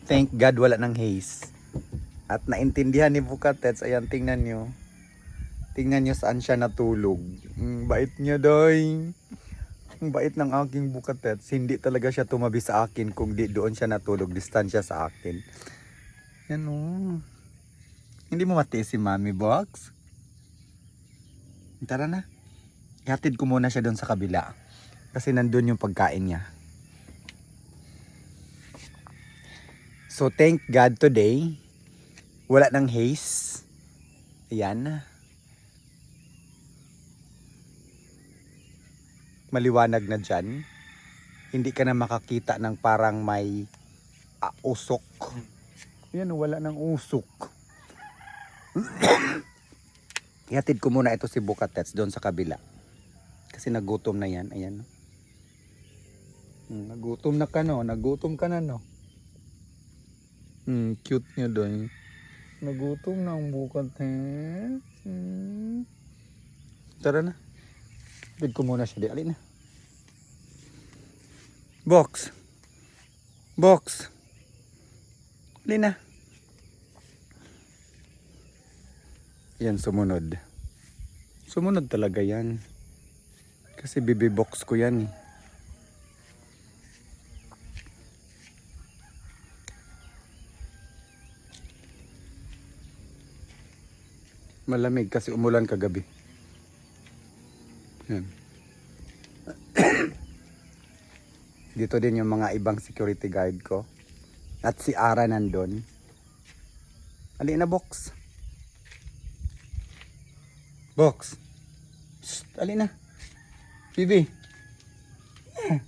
Thank God wala ng haze. At naintindihan ni Bukatets. Ayan, tingnan nyo. Tingnan nyo saan siya natulog. Bait niya, day. Ang bait ng aking Bukatets. Hindi talaga siya tumabi sa akin kung di doon siya natulog. Distansya sa akin. Yan o. Hindi mo matiis si Mami Box? Tara na. Ihatid ko muna siya doon sa kabila. Kasi nandun yung pagkain niya. So thank God today. Wala ng haze. Ayan. Maliwanag na dyan. Hindi ka na makakita ng parang may usok. Ayan, wala ng usok. Ihatid ko muna ito si Bukatets doon sa kabila. Kasi nagutom na yan. Ayan. Nagutom na ka no. Nagutom ka na no. Cute niya doon. Nagutom na ang Bukatets. Tara na. Ihatid ko muna siya. Alin na. Box. Box. Alin na. Yan, sumunod. Sumunod talaga yan. Kasi baby box ko yan eh. Malamig kasi umulan kagabi. Yan. Dito din yung mga ibang security guard ko. At si Ara nandun. Alin na box. Box. Shh, alin na. Bibi. Yeah.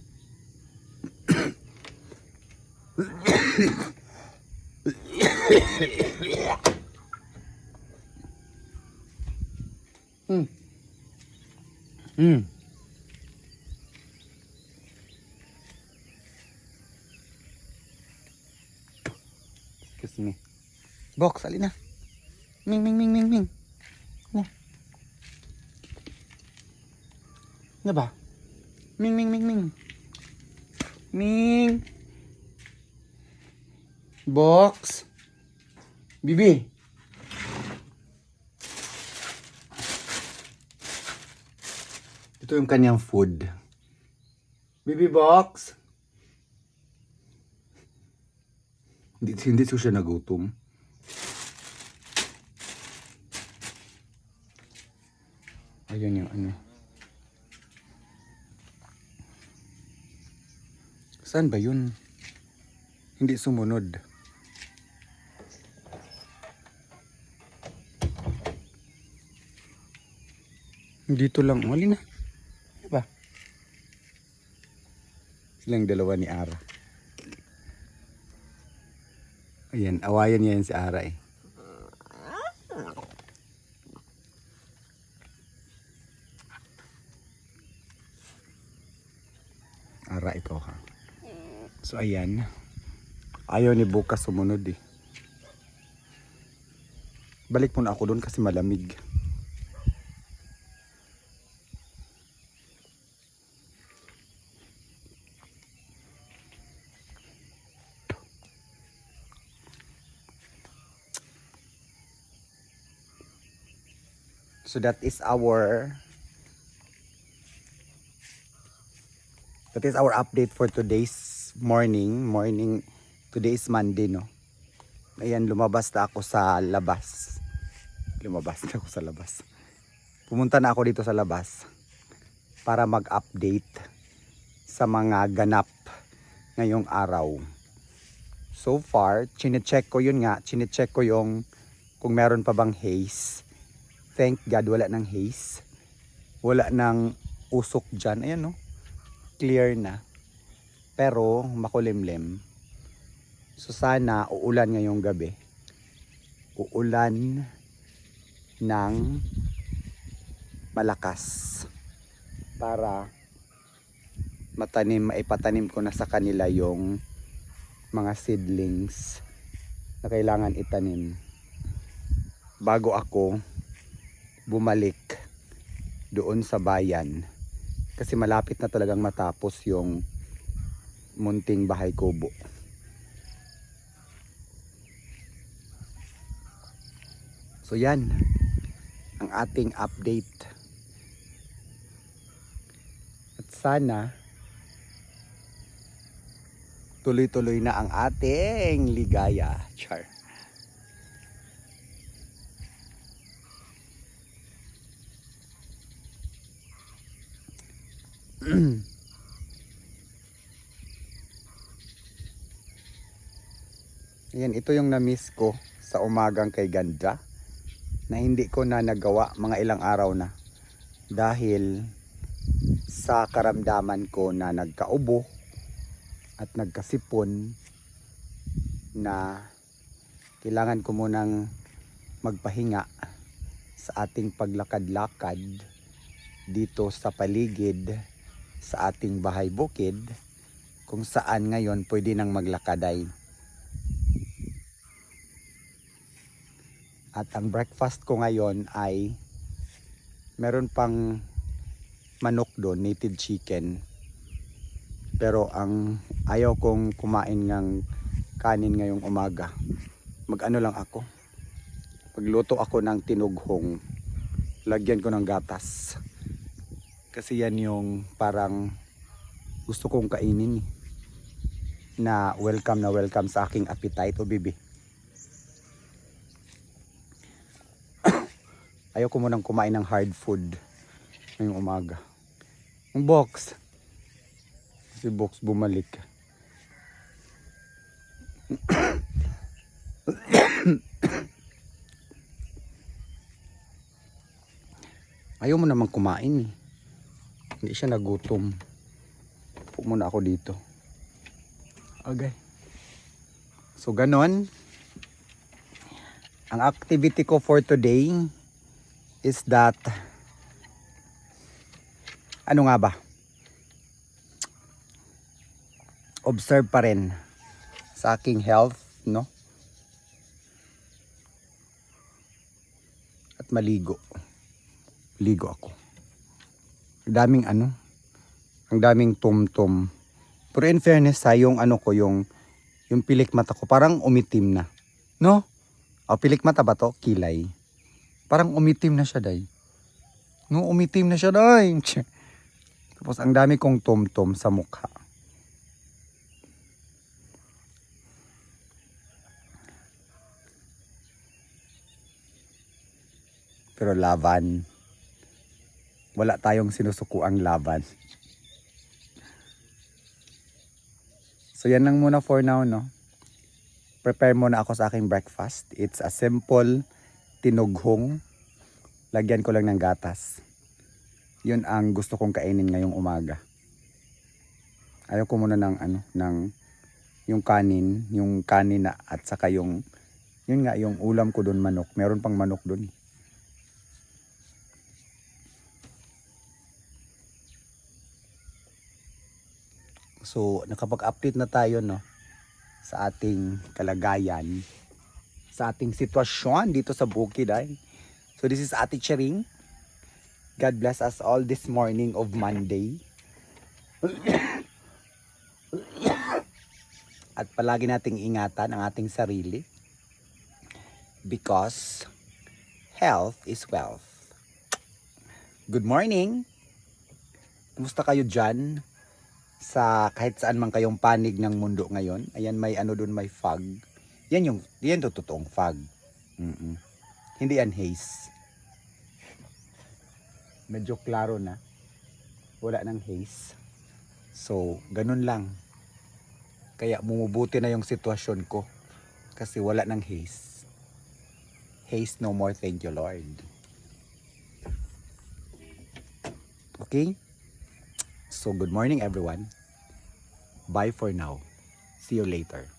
Excuse me. Box, alin na. Ming, ming, ming, ming, ming. Ano ba? Ming, ming, ming, ming. Ming. Box. Bibi. Ito yung kanyang food. Bibi box. Hindi siya nagutom. Ayun yung ano. Saan ba yun? Hindi sumunod. Dito lang. Wali na. Ano ba? Silang dalawa ni Ara. Ayan, awayan niya yan si Ara eh. Ara, ikaw ha. So ayan. Ayaw ni Bukas sumunod eh. Balik muna ako doon kasi malamig. So that is our update for today's morning. Today is Monday, no? Ayan, lumabas na ako sa labas. Pumunta na ako dito sa labas para mag-update sa mga ganap ngayong araw. So far, chinecheck ko yung kung meron pa bang haze. Thank God wala ng haze. Wala ng usok dyan. Ayan, no? Clear na. Pero makulimlim. So sana uulan ngayong gabi. Uulan ng malakas. Para maipatanim ko na sa kanila yung mga seedlings na kailangan itanim. Bago ako bumalik doon sa bayan kasi malapit na talagang matapos yung munting bahay kubo. So yan ang ating update. At sana tuloy-tuloy na ang ating ligaya. Char. Ayan, ito yung na-miss ko sa umagang kay ganda na hindi ko na nagawa mga ilang araw na dahil sa karamdaman ko na nagkaubo at nagkasipon na kailangan ko munang magpahinga sa ating paglakad-lakad dito sa paligid sa ating bahay bukid kung saan ngayon pwede nang maglakaday. At ang breakfast ko ngayon ay meron pang manok doon, native chicken. Pero ang ayaw kong kumain ng kanin ngayong umaga. Mag-ano lang ako. Magluto ako ng tinughong. Lagyan ko ng gatas. Kasi yan yung parang gusto kong kainin. Na welcome sa aking appetite o bibi. Ayaw ko munang kumain ng hard food ngayong umaga. Ang box. Si box bumalik. Ayaw mo naman kumain eh. Hindi siya nagutom. Upo muna ako dito. Okay. So ganon. Ang activity ko for today is that ano nga ba? Observe pa rin sa aking health, no? At maligo. Ligo ako. Ang daming ang daming tum-tum. Pero in fairness ha, yung ko, yung pilik mata ko, parang umitim na. No? O, pilik mata ba to? Kilay. Parang umitim na siya, day. No, umitim na siya, day. Tapos ang dami kong tum-tum sa mukha. Pero laban. Wala tayong sinusukuang laban. So yan lang muna for now, no? Prepare muna ako sa aking breakfast. It's a simple tinughong. Lagyan ko lang ng gatas. Yun ang gusto kong kainin ngayong umaga. Ayaw ko muna ng yung kanin na at saka yung ulam ko doon manok. Meron pang manok doon. So, nakapag-update na tayo, no, sa ating kalagayan, sa ating sitwasyon dito sa bukid ay. So, this is Ate Chering. God bless us all this morning of Monday. At palagi nating ingatan ang ating sarili. Because health is wealth. Good morning! Kumusta kayo dyan? Sa kahit saan man kayong panig ng mundo ngayon. Ayan, may doon, may fog. Yan totoong fog. Hindi yan haze. Medyo klaro na. Wala nang haze. So, ganun lang. Kaya bumubuti na yung sitwasyon ko. Kasi wala nang haze. Haze no more, thank you Lord. Okay? So, good morning everyone. Bye for now. See you later.